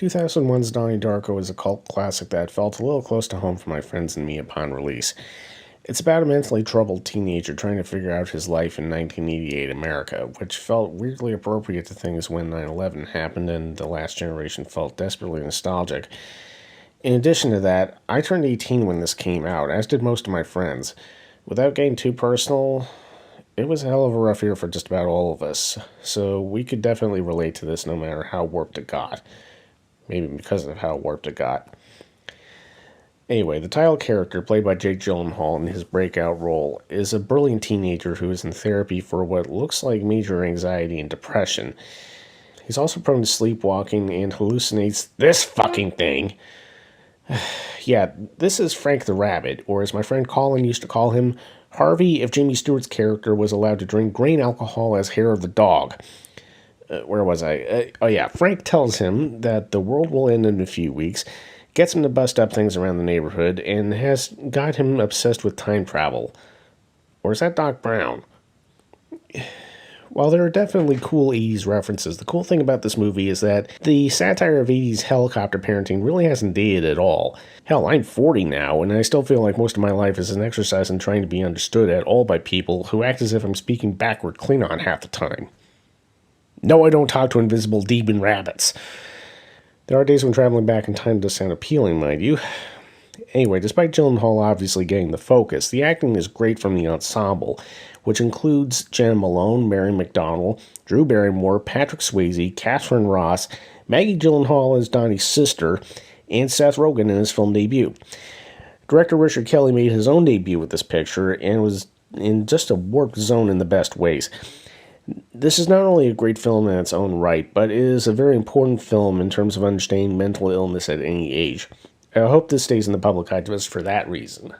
2001's Donnie Darko is a cult classic that felt a little close to home for my friends and me upon release. It's about a mentally troubled teenager trying to figure out his life in 1988 America, which felt weirdly appropriate to things when 9/11 happened and the last generation felt desperately nostalgic. In addition to that, I turned 18 when this came out, as did most of my friends. Without getting too personal, it was a hell of a rough year for just about all of us, so we could definitely relate to this no matter how warped it got. Maybe because of how warped it got. Anyway, the title character, played by Jake Gyllenhaal in his breakout role, is a brilliant teenager who is in therapy for what looks like major anxiety and depression. He's also prone to sleepwalking and hallucinates this fucking thing. Yeah, this is Frank the Rabbit, or as my friend Colin used to call him, Harvey if Jimmy Stewart's character was allowed to drink grain alcohol as hair of the dog. Where was I? Frank tells him that the world will end in a few weeks, gets him to bust up things around the neighborhood, and has got him obsessed with time travel. Or is that Doc Brown? While there are definitely cool 80s references, the cool thing about this movie is that the satire of 80s helicopter parenting really hasn't dated at all. Hell, I'm 40 now, and I still feel like most of my life is an exercise in trying to be understood at all by people who act as if I'm speaking backward Klingon half the time. No, I don't talk to invisible demon rabbits. There are days when traveling back in time does sound appealing, mind you. Anyway, despite Gyllenhaal obviously getting the focus, the acting is great from the ensemble, which includes Jenna Malone, Mary McDonnell, Drew Barrymore, Patrick Swayze, Catherine Ross, Maggie Gyllenhaal as Donnie's sister, and Seth Rogen in his film debut. Director Richard Kelly made his own debut with this picture and was in just a warped zone in the best ways. This is not only a great film in its own right, but it is a very important film in terms of understanding mental illness at any age. I hope this stays in the public eye just for that reason.